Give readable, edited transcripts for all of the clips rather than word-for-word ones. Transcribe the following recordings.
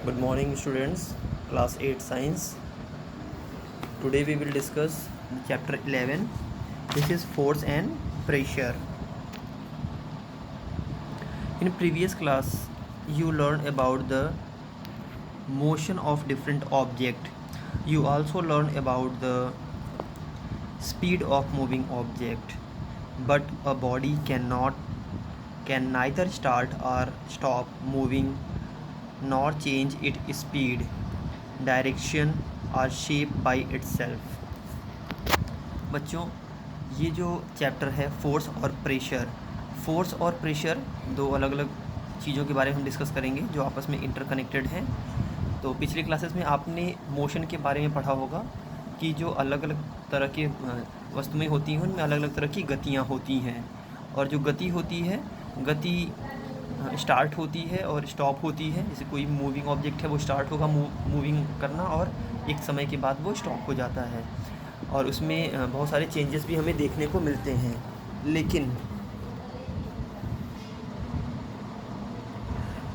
Good morning, students. Class 8 Science. Today we will discuss chapter 11. This is force and pressure. In previous class, you learned about the motion of different object. You also learned about the speed of moving object. But a body can neither start or stop moving nor change its speed, direction और shape by itself. बच्चों, ये जो chapter है force और pressure दो अलग अलग चीज़ों के बारे में हम डिस्कस करेंगे जो आपस में इंटरकनेक्टेड हैं। तो पिछली क्लासेस में आपने मोशन के बारे में पढ़ा होगा कि जो अलग अलग तरह के वस्तुएं होती हैं उनमें अलग अलग तरह की गतियाँ होती हैं, और जो गति होती है गति स्टार्ट होती है और स्टॉप होती है। जैसे कोई मूविंग ऑब्जेक्ट है वो स्टार्ट होगा मूविंग करना और एक समय के बाद वो स्टॉप हो जाता है, और उसमें बहुत सारे चेंजेस भी हमें देखने को मिलते हैं। लेकिन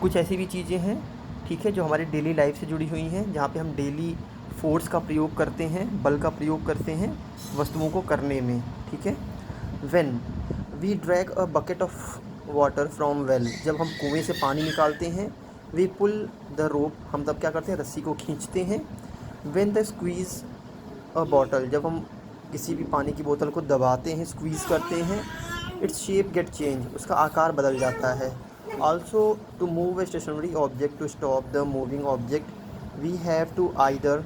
कुछ ऐसी भी चीज़ें हैं, ठीक है, जो हमारी डेली लाइफ से जुड़ी हुई हैं, जहाँ पे हम डेली फोर्स का प्रयोग करते हैं, बल का प्रयोग करते हैं वस्तुओं को करने में, ठीक है। When we drag a bucket of water from well, जब हम कुएं से पानी निकालते हैं, वी पुल द रोप, हम तब क्या करते हैं, रस्सी को खींचते हैं। When the squeeze a bottle, जब हम किसी भी पानी की बोतल को दबाते हैं, स्क्वीज़ करते हैं, इट्स शेप गेट चेंज, उसका आकार बदल जाता है। Also to move a stationary object to stop the moving object we have to either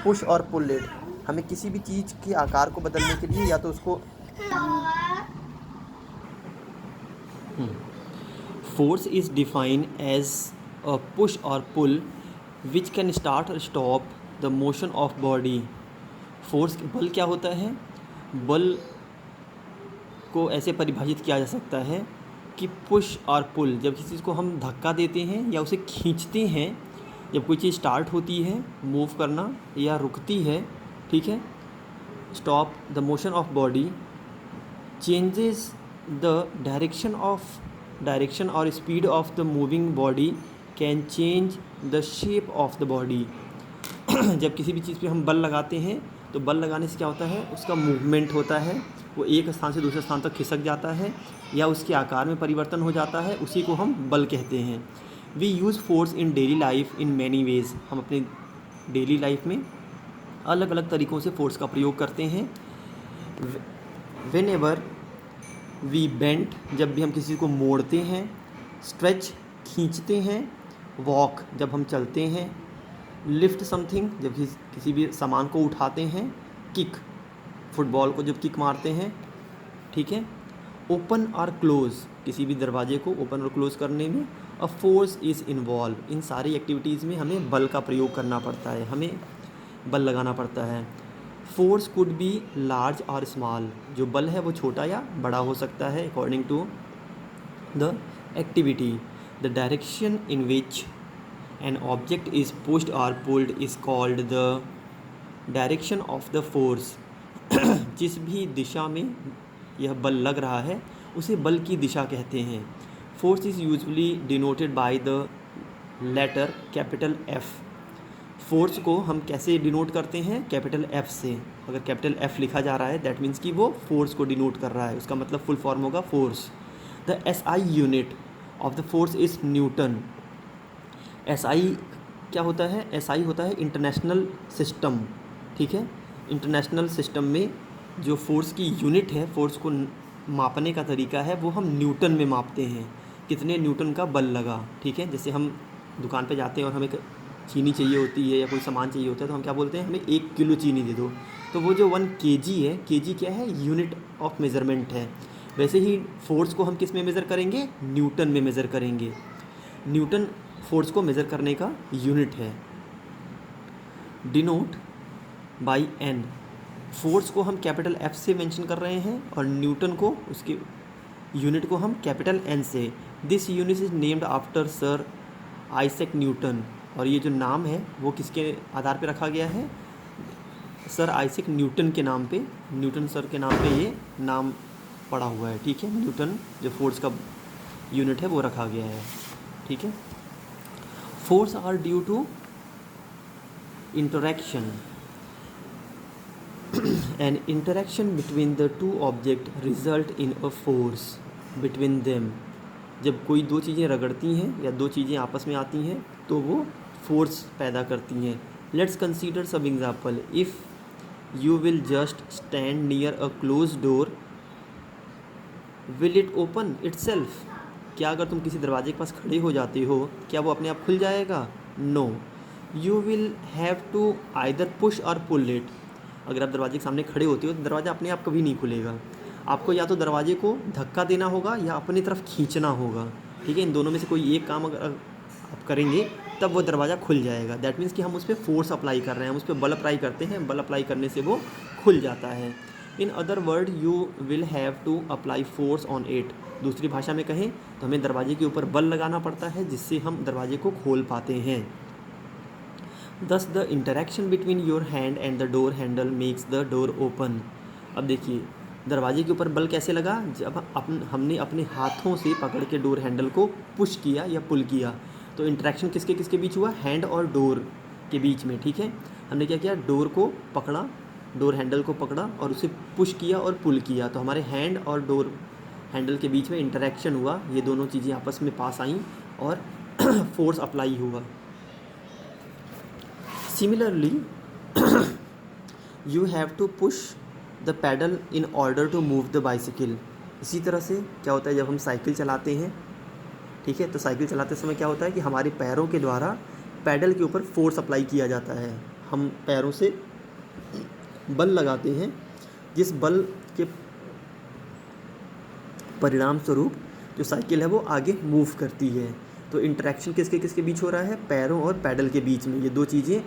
push or pull it, हमें किसी भी चीज़ के आकार को बदलने के लिए या तो उसको Force is defined as a push or pull which can start or stop the motion of body. Force बल क्या होता है? बल को ऐसे परिभाषित किया जा सकता है कि पुश और पुल, जब किसी चीज़ को हम धक्का देते हैं या उसे खींचते हैं, जब कोई चीज़ स्टार्ट होती है मूव करना या रुकती है, ठीक है। Stop the motion of body, changes the direction और speed of the moving body, can change the shape of the body. जब किसी भी चीज़ पे हम बल लगाते हैं तो बल लगाने से क्या होता है, उसका मूवमेंट होता है, वो एक स्थान से दूसरे स्थान तक खिसक जाता है या उसके आकार में परिवर्तन हो जाता है, उसी को हम बल कहते हैं। We use force in daily life in many ways, हम अपने डेली लाइफ में अलग अलग तरीक़ों से फोर्स का प्रयोग करते हैं। वेन एवर वी बेंट, जब भी हम किसी को मोड़ते हैं, स्ट्रेच खींचते हैं, वॉक जब हम चलते हैं, लिफ्ट समथिंग जब किसी भी सामान को उठाते हैं, किक फुटबॉल को जब किक मारते हैं, ठीक है। ओपन और क्लोज़, किसी भी दरवाजे को ओपन और क्लोज़ करने में अ फोर्स इज़ इन्वॉल्व, इन सारी एक्टिविटीज़ में हमें बल का प्रयोग करना पड़ता है, हमें बल लगाना पड़ता है। फोर्स कुड बी लार्ज और स्मॉल, जो बल है वो छोटा या बड़ा हो सकता है according to the activity. The direction in which an object is pushed और pulled is called the direction of the force. जिस भी दिशा में यह बल लग रहा है उसे बल की दिशा कहते हैं। Force is usually denoted by the letter capital F. Force को हम कैसे डिनोट करते हैं? कैपिटल एफ से। अगर कैपिटल एफ लिखा जा रहा है दैट मीन्स कि वो फोर्स को डिनोट कर रहा है, उसका मतलब फुल फॉर्म होगा force. The SI unit of the force is Newton. SI क्या होता है? एसआई होता है इंटरनेशनल सिस्टम, ठीक है। इंटरनेशनल सिस्टम में जो फोर्स की यूनिट है, फोर्स को मापने का तरीका है, वो हम न्यूटन में मापते हैं, कितने न्यूटन का बल लगा, ठीक है। जैसे हम दुकान पे जाते हैं और हमें चीनी चाहिए होती है या कोई सामान चाहिए होता है तो हम क्या बोलते हैं, हमें 1 किलो चीनी दे दो। तो वो जो 1 kg है, kg क्या है? यूनिट ऑफ मेज़रमेंट है। वैसे ही फोर्स को हम किस में मेज़र करेंगे? न्यूटन में मेज़र करेंगे। न्यूटन फोर्स को मेज़र करने का यूनिट है। डिनोट बाई एन, फोर्स को हम कैपिटल एफ से मेंशन कर रहे हैं और न्यूटन को, उसके यूनिट को हम कैपिटल एन से। This unit is named after sir Isaac Newton, और ये जो नाम है वो किसके आधार पे रखा गया है? सर आइजैक न्यूटन के नाम पे, न्यूटन सर के नाम पे ये नाम पड़ा हुआ है, ठीक है। न्यूटन जो फोर्स का यूनिट है वो रखा गया है, ठीक है। Force are due to interaction. An interaction between the two objects result in a force between them. जब कोई दो चीज़ें रगड़ती हैं या दो चीज़ें आपस में आती हैं तो वो फोर्स पैदा करती हैं. Let's consider some example. If you will just stand near a close door, will it open itself? क्या अगर तुम किसी दरवाजे के पास खड़े हो जाते हो, क्या वो अपने आप खुल जाएगा? No. You will have to either push or pull it. अगर आप दरवाजे के सामने खड़े होते हो तो दरवाज़ा अपने आप कभी नहीं खुलेगा. आपको या तो दरवाजे को धक्का देना होगा या अपनी तरफ खींचना होगा. ठीक है, इन दोनों में से कोई एक काम अगर आप करेंगे तब वो दरवाज़ा खुल जाएगा. दैट मीन्स कि हम उस पर फोर्स अप्लाई कर रहे हैं, हम उस पर बल अप्लाई करते हैं, बल अप्लाई करने से वो खुल जाता है. In other word you will have to apply force on it. दूसरी भाषा में कहें तो हमें दरवाजे के ऊपर बल लगाना पड़ता है जिससे हम दरवाजे को खोल पाते हैं. Thus the interaction between your hand and the door handle makes the door open. अब देखिए दरवाजे के ऊपर बल कैसे लगा? जब हमने अपने हाथों से पकड़ के डोर हैंडल को पुश किया या पुल किया. तो इंटरेक्शन किसके किसके बीच हुआ? हैंड और डोर के बीच में. ठीक है, हमने क्या किया? डोर को पकड़ा, डोर हैंडल को पकड़ा और उसे पुश किया और पुल किया. तो हमारे हैंड और डोर हैंडल के बीच में इंटरेक्शन हुआ. ये दोनों चीज़ें आपस में पास आईं और फोर्स अप्लाई हुआ. Similarly, you have to push the pedal in order to move the bicycle. इसी तरह से क्या होता है जब हम साइकिल चलाते हैं, ठीक है, तो साइकिल चलाते समय क्या होता है कि हमारे पैरों के द्वारा पैडल के ऊपर फोर्स अप्लाई किया जाता है. हम पैरों से बल लगाते हैं जिस बल के परिणाम स्वरूप जो साइकिल है वो आगे मूव करती है. तो इंटरेक्शन किसके किसके बीच हो रहा है? पैरों और पैडल के बीच में. ये दो चीज़ें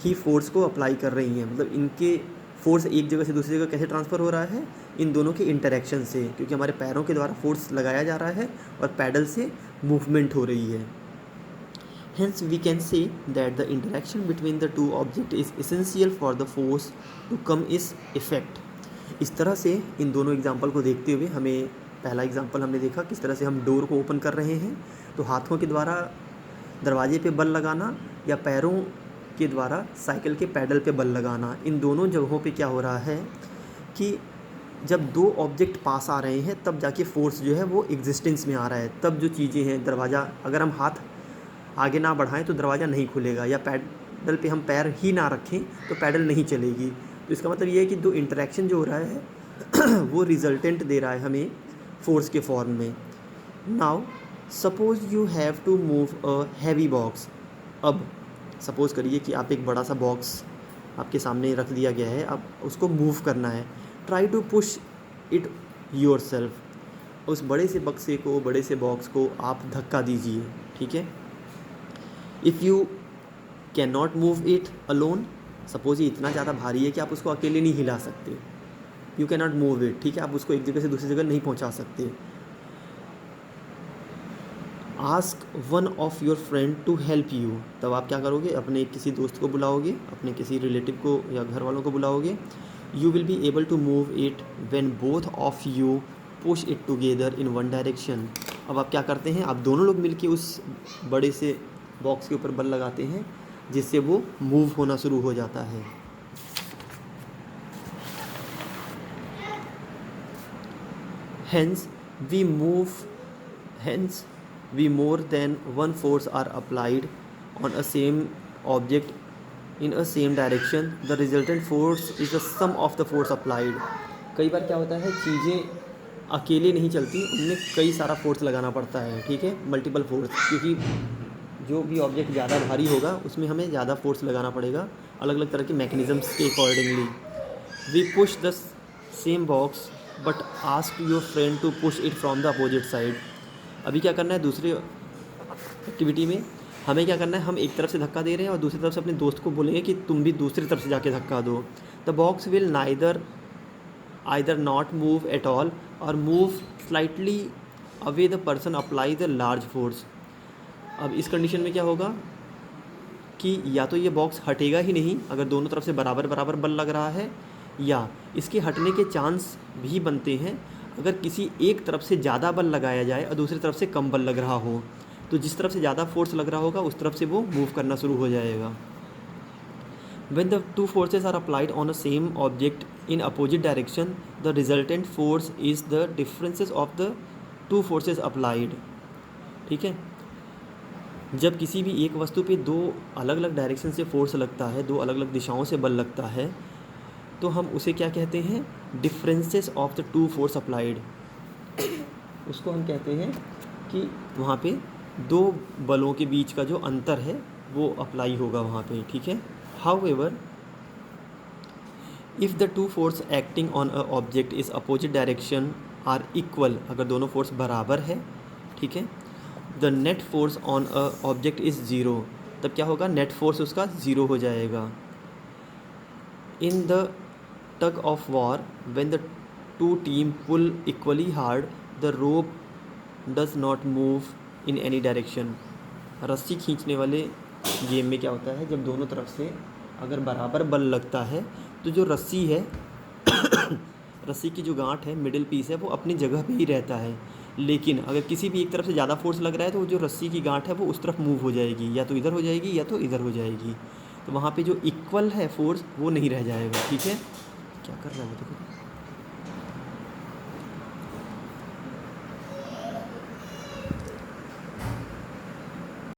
ही फोर्स को अप्लाई कर रही हैं. मतलब इनके फोर्स एक जगह से दूसरी जगह कैसे ट्रांसफ़र हो रहा है? इन दोनों के इंटरेक्शन से, क्योंकि हमारे पैरों के द्वारा फोर्स लगाया जा रहा है और पैडल से मूवमेंट हो रही है. Hence we can say that the interaction between the two objects is essential for the force to come is effect. इस तरह से इन दोनों एग्जाम्पल को देखते हुए हमें पहला एग्जाम्पल हमने देखा किस तरह से हम डोर को ओपन कर रहे हैं. तो हाथों के द्वारा दरवाजे पे बल लगाना या पैरों के द्वारा साइकिल के पैडल पे बल लगाना, इन दोनों जगहों पे क्या हो रहा है कि जब दो ऑब्जेक्ट पास आ रहे हैं तब जाके फोर्स जो है वो एग्जिस्टेंस में आ रहा है. तब जो चीज़ें हैं, दरवाज़ा अगर हम हाथ आगे ना बढ़ाएं तो दरवाज़ा नहीं खुलेगा, या पैडल पे हम पैर ही ना रखें तो पैडल नहीं चलेगी. तो इसका मतलब ये है कि दो इंटरेक्शन जो हो रहा है वो रिजल्टेंट दे रहा है हमें फोर्स के फॉर्म में. Now suppose you have to move a heavy box. अब सपोज़ करिए कि आप एक बड़ा सा बॉक्स आपके सामने रख दिया गया है, अब उसको मूव करना है. Try to push it yourself. उस बड़े से बक्से को, बड़े से बॉक्स को आप धक्का दीजिए. ठीक है, if you can not move it alone, suppose ये इतना ज़्यादा भारी है कि आप उसको अकेले नहीं हिला सकते. You can not move it. ठीक है, आप उसको एक जगह से दूसरी जगह नहीं पहुंचा सकते. Ask one of your friend to help you. तब आप क्या करोगे? अपने किसी दोस्त को बुलाओगे, अपने किसी रिलेटिव को या घर वालों को बुलाओगे. You will be able to move it when both of you push it together in one direction. अब आप क्या करते हैं? आप दोनों लोग मिलके उस बड़े से बॉक्स के ऊपर बल लगाते हैं जिससे वो मूव होना शुरू हो जाता है. Hence we more than one force are applied on a same object in a same direction. The resultant force is the sum of the force applied. कई बार क्या होता है, चीज़ें अकेले नहीं चलती, उनमें कई सारा फोर्स लगाना पड़ता है. ठीक है, मल्टीपल फोर्स, क्योंकि जो भी ऑब्जेक्ट ज़्यादा भारी होगा उसमें हमें ज़्यादा फोर्स लगाना पड़ेगा अलग अलग तरह के मैकेनिज़म्स के accordingly. We push the same box but ask your friend to push it from the opposite side. अभी क्या करना है? दूसरी एक्टिविटी में हमें क्या करना है? हम एक तरफ से धक्का दे रहे हैं और दूसरी तरफ से अपने दोस्त को बोलेंगे कि तुम भी दूसरी तरफ से जाके धक्का दो. The box will either not move at all और move slightly away the person apply the large force. अब इस कंडीशन में क्या होगा कि या तो ये बॉक्स हटेगा ही नहीं अगर दोनों तरफ से बराबर बराबर बल लग रहा है, या इसके हटने के चांस भी बनते हैं अगर किसी एक तरफ से ज़्यादा बल लगाया जाए और दूसरी तरफ से कम बल लग रहा हो. तो जिस तरफ से ज़्यादा फोर्स लग रहा होगा उस तरफ से वो मूव करना शुरू हो जाएगा। When the two forces are applied on a same object in opposite direction, the resultant force is the differences of the two forces applied। ठीक है, जब किसी भी एक वस्तु पे दो अलग अलग डायरेक्शन से फोर्स लगता है, दो अलग अलग दिशाओं से बल लगता है, तो हम उसे क्या कहते हैं? Differences of the two force applied. उसको हम कहते हैं कि वहाँ पे दो बलों के बीच का जो अंतर है वो अप्लाई होगा वहाँ पे। ठीक है, However, if the two force acting on a object is opposite direction are equal, अगर दोनों फोर्स बराबर है, ठीक है, the net force on a object is zero, तब क्या होगा? नेट फोर्स उसका ज़ीरो हो जाएगा। In the tug of war, when the two team pull equally hard, the rope does not move in any direction। रस्सी खींचने वाले game में क्या होता है? जब दोनों तरफ से अगर बराबर बल लगता है तो जो रस्सी है रस्सी की जो गांठ है, मिडिल पीस है, वो अपनी जगह पे ही रहता है। लेकिन अगर किसी भी एक तरफ से ज़्यादा फोर्स लग रहा है तो वो जो रस्सी की गांठ है वो उस तरफ मूव हो जाएगी, या तो इधर हो जाएगी या तो इधर हो जाएगी। तो वहाँ पे जो इक्वल है फोर्स वो नहीं रह जाएगा। ठीक है, क्या कर रहा है देखो।